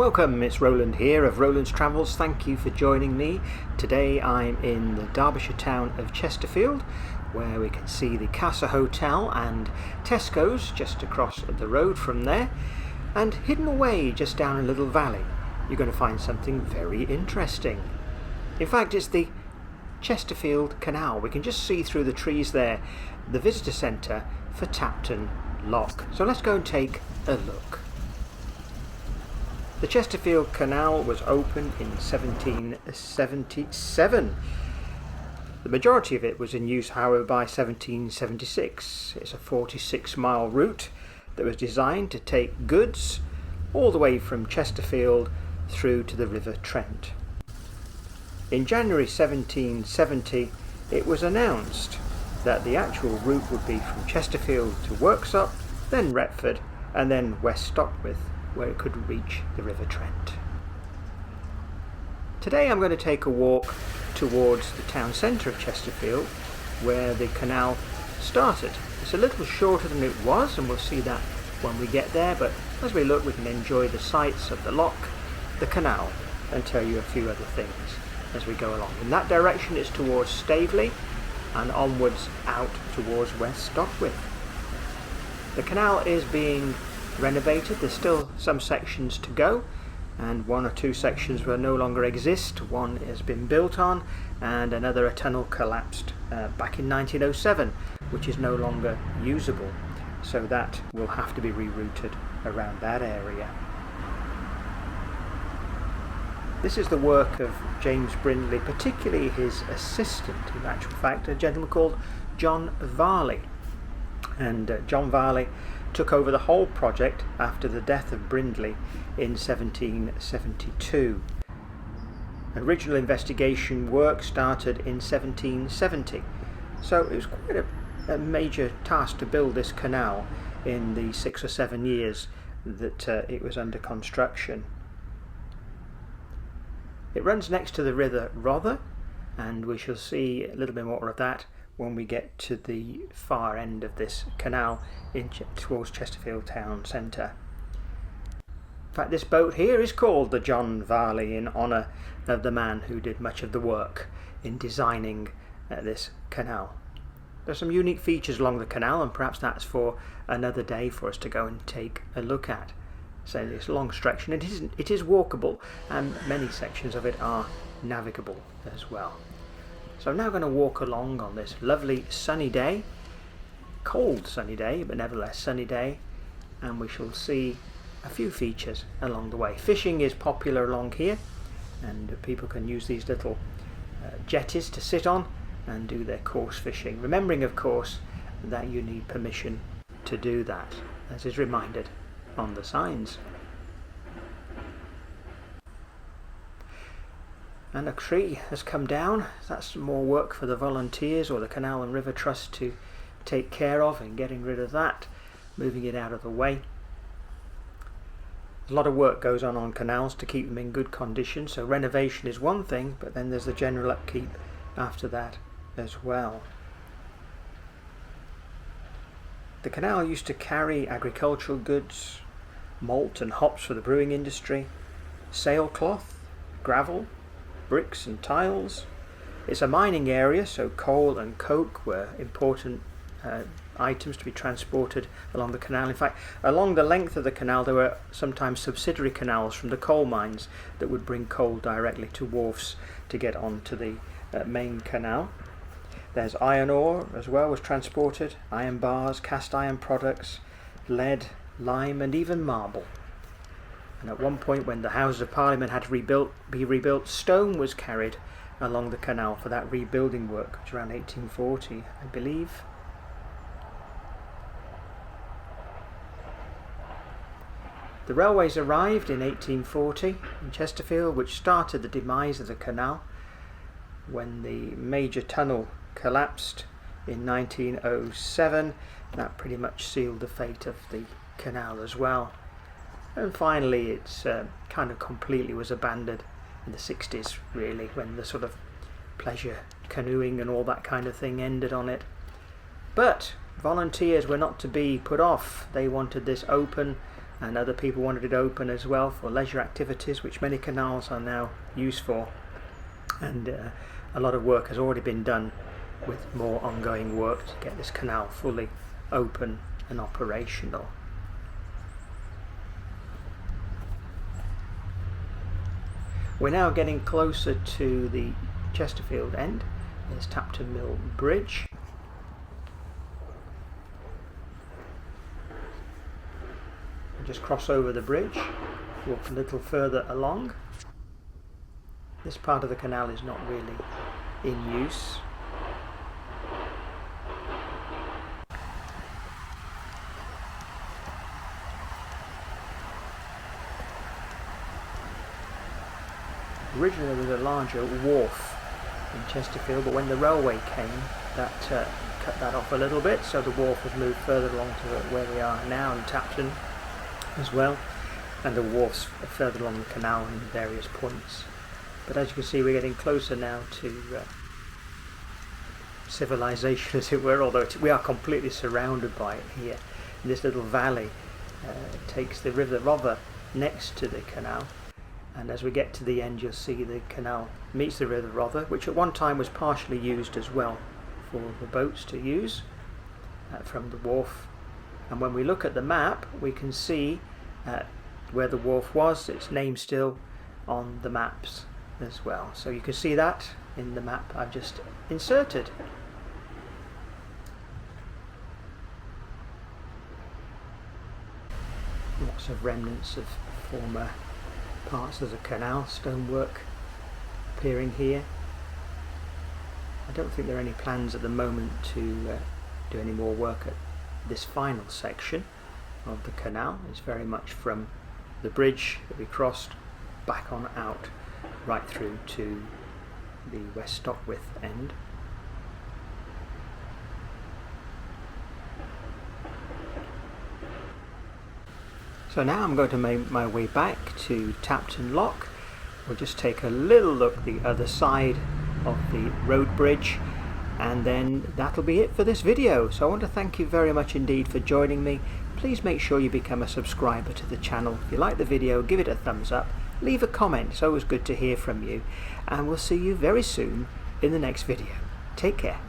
Welcome, it's Roland here of Roland's Travels. Thank you for joining me. Today I'm in the Derbyshire town of Chesterfield, where we can see the Casa Hotel and Tesco's just across the road from there. And hidden away just down a little valley, you're going to find something very interesting. In fact, it's the Chesterfield Canal. We can just see through the trees there the visitor centre for Tapton Lock. So let's go and take a look. The Chesterfield Canal was opened in 1777. The majority of it was in use, however, by 1776. It's a 46-mile route that was designed to take goods all the way from Chesterfield through to the River Trent. In January 1770, it was announced that the actual route would be from Chesterfield to Worksop, then Retford, and then West Stockwith, where it could reach the River Trent. Today I'm going to take a walk towards the town centre of Chesterfield, where the canal started. It's a little shorter than it was, and we'll see that when we get there, but as we look we can enjoy the sights of the lock, the canal, and tell you a few other things as we go along. In that direction it's towards Staveley and onwards out towards West Stockwith. The canal is being renovated. There's still some sections to go, and one or two sections will no longer exist. One has been built on, and a tunnel collapsed back in 1907, which is no longer usable, so that will have to be rerouted around that area. This is the work of James Brindley, particularly his assistant, in actual fact, a gentleman called John Varley. And John Varley took over the whole project after the death of Brindley in 1772. Original investigation work started in 1770, so it was quite a major task to build this canal in the 6 or 7 years that it was under construction. It runs next to the River Rother, and we shall see a little bit more of that when we get to the far end of this canal towards Chesterfield town centre. In fact, this boat here is called the John Varley in honour of the man who did much of the work in designing this canal. There are some unique features along the canal, and perhaps that's for another day for us to go and take a look at. So it's a long stretch, and it is walkable, and many sections of it are navigable as well. So I'm now going to walk along on this lovely sunny day, cold sunny day, but nevertheless sunny day, and we shall see a few features along the way. Fishing is popular along here, and people can use these little jetties to sit on and do their coarse fishing, remembering of course that you need permission to do that, as is reminded on the signs. And a tree has come down. That's more work for the volunteers or the Canal and River Trust to take care of, and getting rid of that, moving it out of the way. A lot of work goes on canals to keep them in good condition, so renovation is one thing, but then there's the general upkeep after that as well. The canal used to carry agricultural goods, malt and hops for the brewing industry, sailcloth, gravel, bricks and tiles. It's a mining area, so coal and coke were important items to be transported along the canal. In fact, along the length of the canal there were sometimes subsidiary canals from the coal mines that would bring coal directly to wharfs to get onto the main canal. There's iron ore as well was transported, iron bars, cast iron products, lead, lime and even marble. And at one point, when the Houses of Parliament had to be rebuilt, stone was carried along the canal for that rebuilding work, which was around 1840, I believe. The railways arrived in 1840 in Chesterfield, which started the demise of the canal when the major tunnel collapsed in 1907. That pretty much sealed the fate of the canal as well. And finally it's kind of completely was abandoned in the 60s, really, when the sort of pleasure canoeing and all that kind of thing ended on it. But volunteers were not to be put off. They wanted this open and other people wanted it open as well for leisure activities, which many canals are now used for. And a lot of work has already been done, with more ongoing work to get this canal fully open and operational. We're now getting closer to the Chesterfield end. There's Tapton Mill Bridge. We'll just cross over the bridge, walk a little further along. This part of the canal is not really in use. Originally there was a larger wharf in Chesterfield, but when the railway came, that cut that off a little bit, so the wharf was moved further along to where we are now in Tapton as well, and the wharfs are further along the canal in various points. But as you can see, we're getting closer now to civilization, as it were, although we are completely surrounded by it here. And this little valley takes the River Rother next to the canal, and as we get to the end you'll see the canal meets the River Rother, which at one time was partially used as well for the boats to use from the wharf. And when we look at the map, we can see where the wharf was, its name still on the maps as well. So you can see that in the map I've just inserted. Lots of remnants of former parts of the canal, stonework appearing here. I don't think there are any plans at the moment to do any more work at this final section of the canal. It's very much from the bridge that we crossed back on out right through to the West Stockwith end. So now I'm going to make my way back to Tapton Lock. We'll just take a little look the other side of the road bridge, and then that'll be it for this video. So I want to thank you very much indeed for joining me. Please make sure you become a subscriber to the channel. If you like the video, give it a thumbs up, leave a comment, it's always good to hear from you, and we'll see you very soon in the next video. Take care.